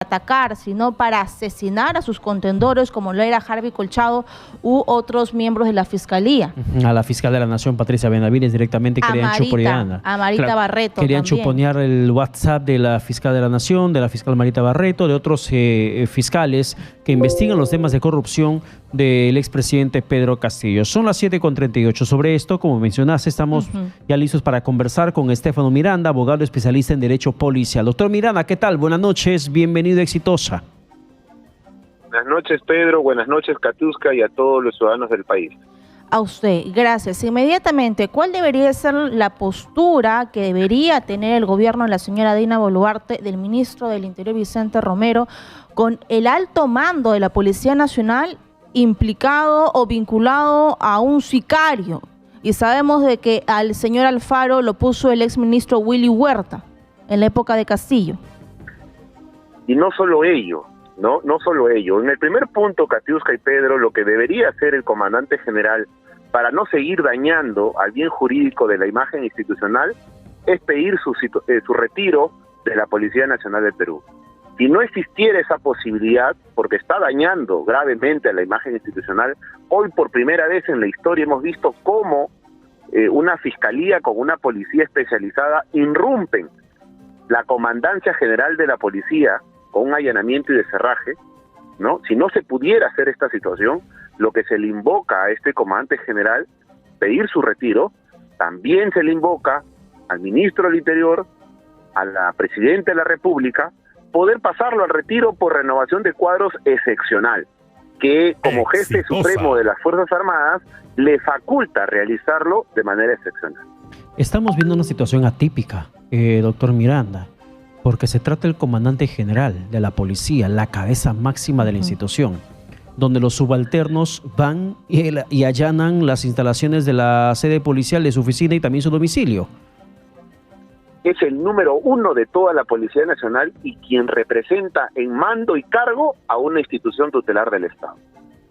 atacar, sino para asesinar a sus contendores, como lo era Harvey Colchado u otros miembros de la Fiscalía. A la fiscal de la Nación, Patricia Benavides, directamente querían chuponear. A Marita Barreto querían también chuponear el WhatsApp de la fiscal de la Nación, de la fiscal Marita Barreto, de otros fiscales que investigan los temas de corrupción del expresidente Pedro Castillo. Son las 7:38. Sobre esto, como mencionaste, estamos ya listos para conversar con Estefano Miranda, abogado especialista en Derecho Policial. Doctor Miranda, ¿qué tal? Buenas noches, bienvenido, exitosa. Buenas noches, Pedro. Buenas noches, Katiuska, y a todos los ciudadanos del país. A usted, gracias. Inmediatamente, ¿cuál debería ser la postura que debería tener el gobierno de la señora Dina Boluarte, del ministro del Interior Vicente Romero, con el alto mando de la Policía Nacional implicado o vinculado a un sicario? Y sabemos de que al señor Alfaro lo puso el exministro Willy Huerta en la época de Castillo. Y no solo ello, no solo ello. En el primer punto, Katiuska y Pedro, lo que debería hacer el comandante general para no seguir dañando al bien jurídico de la imagen institucional es pedir su retiro de la Policía Nacional del Perú. Si no existiera esa posibilidad, porque está dañando gravemente a la imagen institucional, hoy por primera vez en la historia hemos visto cómo una fiscalía con una policía especializada irrumpen la Comandancia General de la Policía con un allanamiento y deserraje, ¿no? Si no se pudiera hacer esta situación, lo que se le invoca a este comandante general, pedir su retiro, también se le invoca al ministro del Interior, a la Presidenta de la República, poder pasarlo al retiro por renovación de cuadros excepcional, que como jefe supremo de las Fuerzas Armadas le faculta realizarlo de manera excepcional. Estamos viendo una situación atípica, doctor Miranda, porque se trata del comandante general de la policía, la cabeza máxima de la institución, donde los subalternos van y allanan las instalaciones de la sede policial, de su oficina y también su domicilio. Es el número uno de toda la Policía Nacional y quien representa en mando y cargo a una institución tutelar del Estado.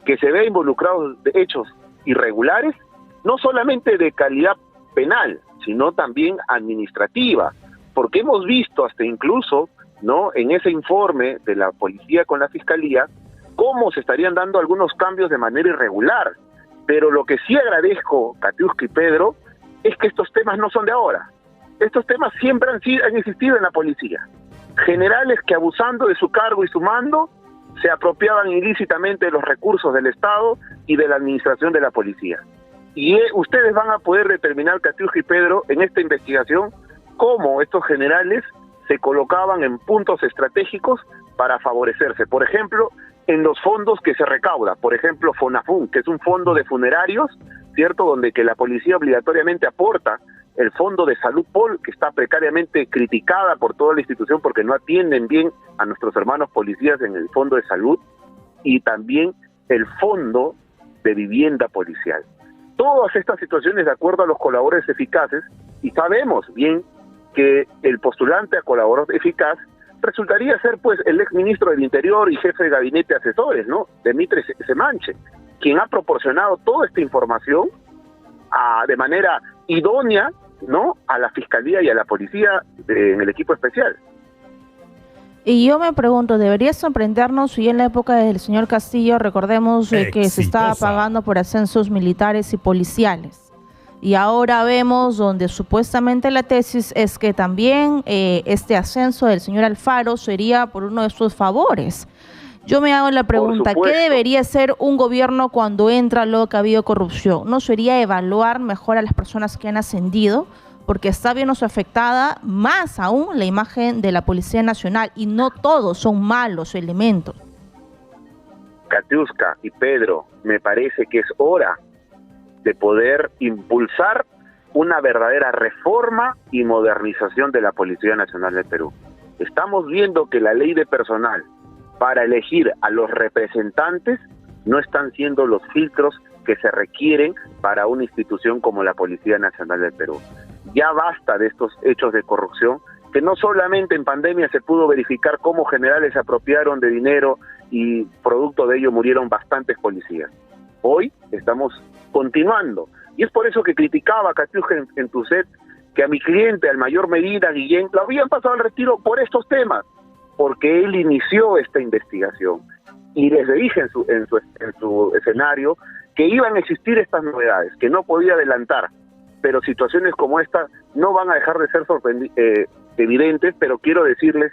Que se vea involucrado de hechos irregulares, no solamente de calidad penal, sino también administrativa, porque hemos visto hasta incluso, ¿no?, en ese informe de la policía con la fiscalía, cómo se estarían dando algunos cambios de manera irregular. Pero lo que sí agradezco, Katiuska y Pedro, es que estos temas no son de ahora. Estos temas siempre han existido en la policía. Generales que abusando de su cargo y su mando se apropiaban ilícitamente de los recursos del Estado y de la administración de la policía. Y ustedes van a poder determinar, Katiuska y Pedro, en esta investigación, cómo estos generales se colocaban en puntos estratégicos para favorecerse. Por ejemplo, en los fondos que se recauda, por ejemplo, FONAFUN, que es un fondo de funerarios, ¿cierto?, donde que la policía obligatoriamente aporta el fondo de salud POL, que está precariamente criticada por toda la institución porque no atienden bien a nuestros hermanos policías en el fondo de salud, y también el fondo de vivienda policial. Todas estas situaciones de acuerdo a los colaboradores eficaces, y sabemos bien que el postulante a colaborador eficaz resultaría ser pues el exministro del Interior y jefe de gabinete de asesores, ¿no?, Demitri Semanche, quien ha proporcionado toda esta información de manera idónea, ¿no?, a la Fiscalía y a la Policía en el equipo especial. Y yo me pregunto, ¿debería sorprendernos si en la época del señor Castillo, recordemos que se estaba pagando por ascensos militares y policiales? Y ahora vemos donde supuestamente la tesis es que también este ascenso del señor Alfaro sería por uno de sus favores. Yo me hago la pregunta, ¿qué debería hacer un gobierno cuando entra luego que ha habido corrupción? ¿No sería evaluar mejor a las personas que han ascendido? Porque está bien afectada más aún la imagen de la Policía Nacional y no todos son malos elementos. Katiuska y Pedro, me parece que es hora de poder impulsar una verdadera reforma y modernización de la Policía Nacional del Perú. Estamos viendo que la ley de personal para elegir a los representantes no están siendo los filtros que se requieren para una institución como la Policía Nacional del Perú. Ya basta de estos hechos de corrupción, que no solamente en pandemia se pudo verificar cómo generales se apropiaron de dinero y producto de ello murieron bastantes policías. Hoy estamos continuando, y es por eso que criticaba Katiuska en tu set que a mi cliente, al mayor Medina, Guillén, lo habían pasado al retiro por estos temas. porque él inició esta investigación. Y les dije en su escenario que iban a existir estas novedades, que no podía adelantar, pero situaciones como esta no van a dejar de ser evidentes, pero quiero decirles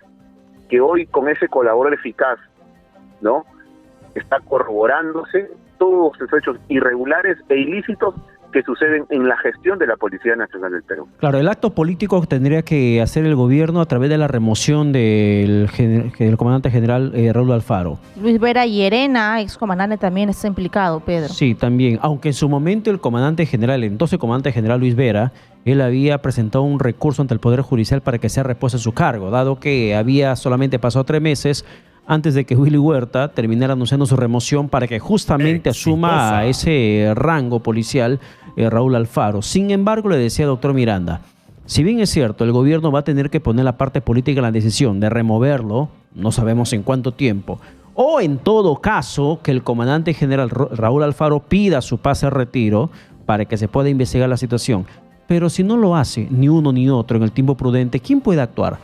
que hoy con ese colaborador eficaz, ¿no?, está corroborándose todos los hechos irregulares e ilícitos que suceden en la gestión de la Policía Nacional del Perú. Claro, el acto político tendría que hacer el gobierno a través de la remoción del comandante general Raúl Alfaro. Luis Vera Llerena, excomandante, también está implicado, Pedro. Sí, también, aunque en su momento el entonces comandante general Luis Vera, él había presentado un recurso ante el Poder Judicial para que sea repuesto en su cargo, dado que había solamente pasado 3 meses antes de que Willy Huerta terminara anunciando su remoción para que justamente asuma ese rango policial Raúl Alfaro. Sin embargo, le decía doctor Miranda, si bien es cierto, el gobierno va a tener que poner la parte política en la decisión de removerlo, no sabemos en cuánto tiempo, o en todo caso que el comandante general Raúl Alfaro pida su pase al retiro para que se pueda investigar la situación. Pero si no lo hace ni uno ni otro en el tiempo prudente, ¿quién puede actuar?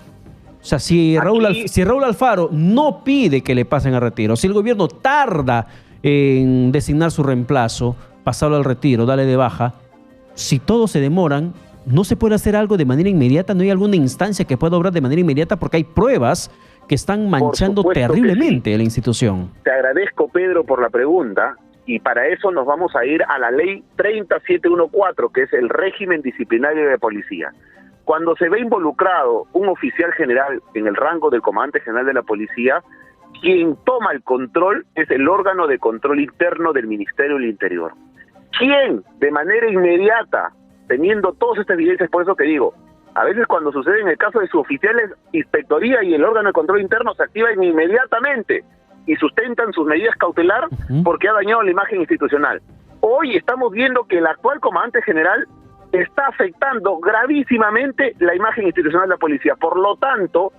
O sea, si Raúl Alfaro no pide que le pasen al retiro, si el gobierno tarda en designar su reemplazo, pasarlo al retiro, darle de baja, si todos se demoran, no se puede hacer algo de manera inmediata, no hay alguna instancia que pueda obrar de manera inmediata porque hay pruebas que están manchando terriblemente la institución. Te agradezco, Pedro, por la pregunta, y para eso nos vamos a ir a la ley 30714, que es el régimen disciplinario de policía. Cuando se ve involucrado un oficial general en el rango del comandante general de la policía, quien toma el control es el órgano de control interno del Ministerio del Interior. Quien de manera inmediata, teniendo todas estas evidencias, por eso que digo, a veces cuando sucede en el caso de suboficiales, inspectoría y el órgano de control interno se activan inmediatamente y sustentan sus medidas cautelar porque ha dañado la imagen institucional. Hoy estamos viendo que el actual comandante general está afectando gravísimamente la imagen institucional de la policía. Por lo tanto,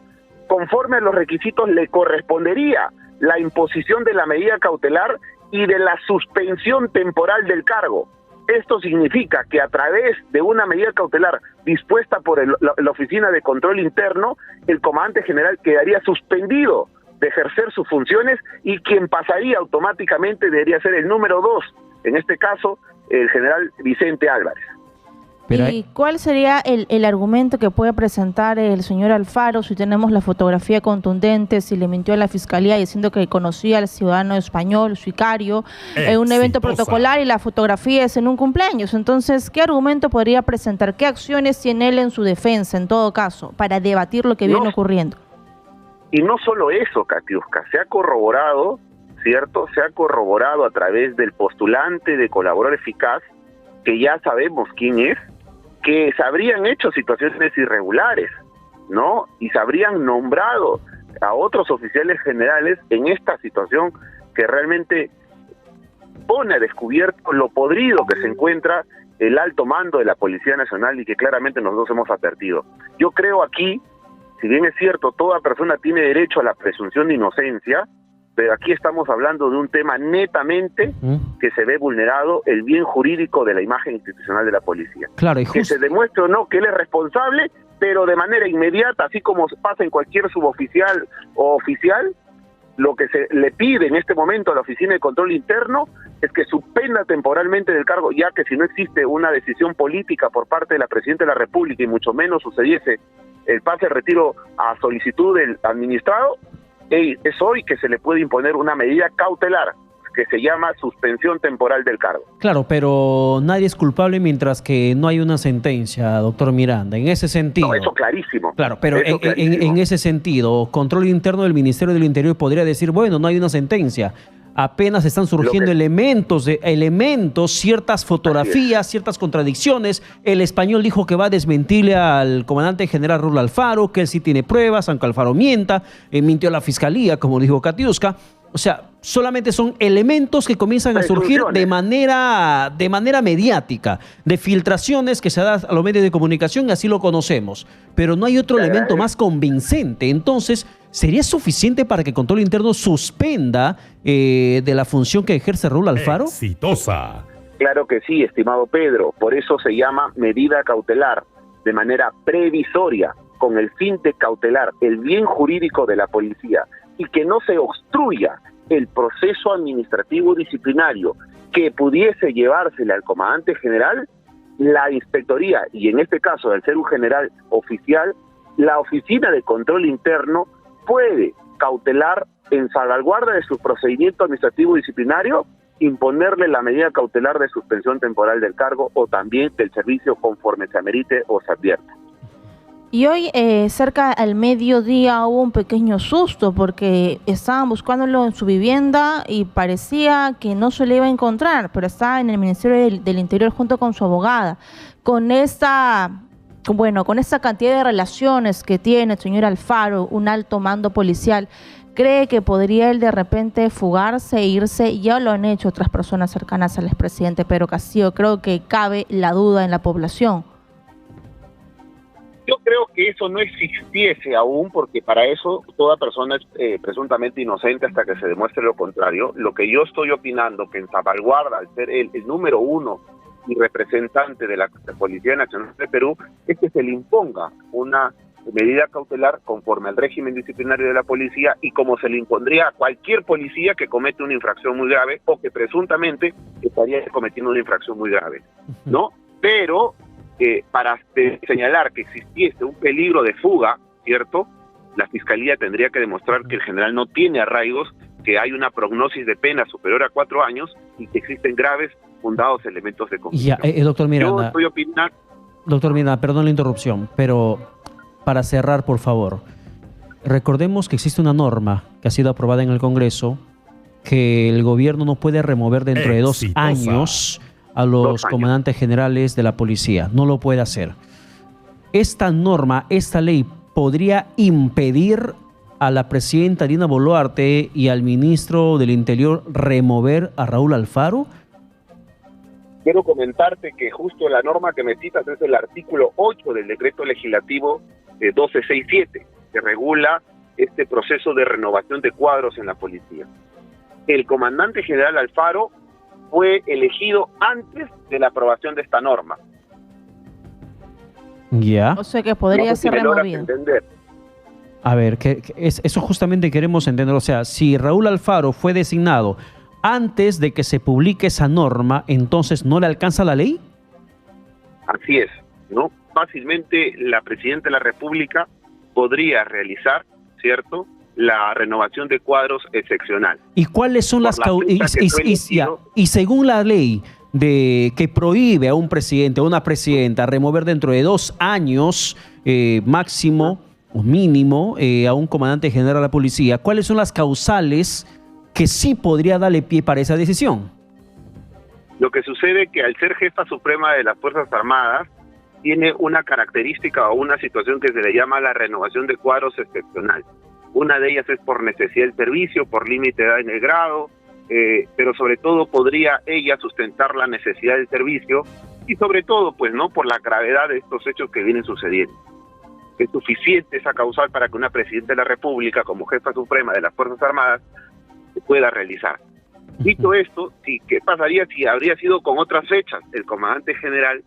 conforme a los requisitos, le correspondería la imposición de la medida cautelar y de la suspensión temporal del cargo. Esto significa que a través de una medida cautelar dispuesta por la Oficina de Control Interno, el comandante general quedaría suspendido de ejercer sus funciones y quien pasaría automáticamente debería ser el número 2, en este caso, el general Vicente Álvarez. ¿Y cuál sería el argumento que puede presentar el señor Alfaro si tenemos la fotografía contundente, si le mintió a la fiscalía diciendo que conocía al ciudadano español, sicario, en un evento protocolar y la fotografía es en un cumpleaños? Entonces, ¿qué argumento podría presentar? ¿Qué acciones tiene él en su defensa, en todo caso, para debatir lo que viene ocurriendo? Y no solo eso, Katiuska, se ha corroborado, ¿cierto? Se ha corroborado a través del postulante de colaborador eficaz, que ya sabemos quién es, que se habrían hecho situaciones irregulares, ¿no? Y se habrían nombrado a otros oficiales generales en esta situación que realmente pone a descubierto lo podrido que se encuentra el alto mando de la Policía Nacional y que claramente nosotros hemos advertido. Yo creo aquí, si bien es cierto, toda persona tiene derecho a la presunción de inocencia, pero aquí estamos hablando de un tema netamente que se ve vulnerado el bien jurídico de la imagen institucional de la policía. Claro, y que se demuestre o no que él es responsable, pero de manera inmediata, así como pasa en cualquier suboficial o oficial, lo que se le pide en este momento a la Oficina de Control Interno es que suspenda temporalmente del cargo, ya que si no existe una decisión política por parte de la Presidenta de la República y mucho menos sucediese el pase de retiro a solicitud del administrado, es hoy que se le puede imponer una medida cautelar que se llama suspensión temporal del cargo. Claro, pero nadie es culpable mientras que no hay una sentencia, doctor Miranda, en ese sentido. No, eso clarísimo. Claro, pero en ese sentido, control interno del Ministerio del Interior podría decir, bueno, no hay una sentencia, apenas están surgiendo elementos, ciertas fotografías, ciertas contradicciones. El español dijo que va a desmentirle al comandante general Raúl Alfaro, que él sí tiene pruebas, aunque Alfaro mienta, mintió a la fiscalía, como dijo Katiuska. O sea, solamente son elementos que comienzan a surgir de manera mediática, de filtraciones que se dan a los medios de comunicación y así lo conocemos. Pero no hay otro elemento más convincente. Entonces, ¿sería suficiente para que Control Interno suspenda de la función que ejerce Raúl Alfaro? Exitosa. Claro que sí, estimado Pedro. Por eso se llama medida cautelar, de manera previsoria. con el fin de cautelar el bien jurídico de la policía y que no se obstruya el proceso administrativo disciplinario que pudiese llevársele al comandante general, la inspectoría, y en este caso, al ser un general oficial, la Oficina de Control Interno puede cautelar en salvaguarda de su procedimiento administrativo disciplinario, imponerle la medida cautelar de suspensión temporal del cargo o también del servicio conforme se amerite o se advierta. Y hoy, cerca al mediodía, hubo un pequeño susto porque estaban buscándolo en su vivienda y parecía que no se le iba a encontrar, pero estaba en el Ministerio del Interior junto con su abogada. Con esta cantidad de relaciones que tiene el señor Alfaro, un alto mando policial, ¿cree que podría él de repente fugarse e irse? Ya lo han hecho otras personas cercanas al expresidente Pedro Castillo. Creo que cabe la duda en la población. Yo creo que eso no existiese aún, porque para eso toda persona es presuntamente inocente hasta que se demuestre lo contrario. Lo que yo estoy opinando, que en salvaguarda, al ser el número uno y representante de la Policía Nacional de Perú, es que se le imponga una medida cautelar conforme al régimen disciplinario de la policía y como se le impondría a cualquier policía que comete una infracción muy grave o que presuntamente estaría cometiendo una infracción muy grave, ¿no? Pero para señalar que existiese un peligro de fuga, ¿cierto?, la Fiscalía tendría que demostrar que el general no tiene arraigos, que hay una prognosis de pena superior a 4 años y que existen graves fundados elementos de convicción. Doctor Miranda, yo estoy opinando... Doctor Miranda, perdón la interrupción, pero para cerrar, por favor, recordemos que existe una norma que ha sido aprobada en el Congreso que el gobierno no puede remover dentro de 2 años a los comandantes generales de la policía. No lo puede hacer. Esta norma, esta ley, podría impedir a la presidenta Dina Boluarte y al ministro del Interior remover a Raúl Alfaro. Quiero comentarte que justo la norma que me citas es el artículo 8 del decreto legislativo 1267, que regula este proceso de renovación de cuadros en la policía. El comandante general Alfaro fue elegido antes de la aprobación de esta norma. Ya. O sea que podría ser removido. A ver, eso justamente queremos entender. O sea, si Raúl Alfaro fue designado antes de que se publique esa norma, entonces ¿no le alcanza la ley? Así es, ¿no? Fácilmente la presidenta de la República podría realizar, ¿cierto?, la renovación de cuadros excepcional. ¿Y cuáles son las y según la ley que prohíbe a un presidente o una presidenta remover dentro de 2 años máximo o mínimo a un comandante general de la policía, cuáles son las causales que sí podría darle pie para esa decisión? Lo que sucede es que al ser jefa suprema de las Fuerzas Armadas tiene una característica o una situación que se le llama la renovación de cuadros excepcional. Una de ellas es por necesidad del servicio, por límite de edad en el grado, pero sobre todo podría ella sustentar la necesidad del servicio y sobre todo, pues, no por la gravedad de estos hechos que vienen sucediendo. Es suficiente esa causal para que una presidenta de la República, como jefa suprema de las Fuerzas Armadas, se pueda realizar. Dicho esto, ¿qué pasaría si habría sido con otras fechas? El comandante general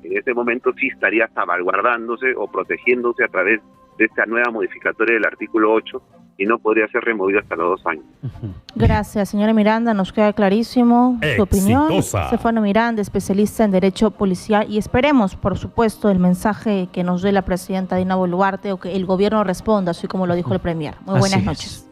en ese momento sí estaría salvaguardándose o protegiéndose a través de esta nueva modificatoria del artículo 8 y no podría ser removido hasta los 2 años. Gracias, señora Miranda, nos queda clarísimo su opinión. Stefano Miranda, especialista en Derecho Policial, y esperemos, por supuesto, el mensaje que nos dé la presidenta Dina Boluarte o que el gobierno responda, así como lo dijo el Premier. Muy buenas noches.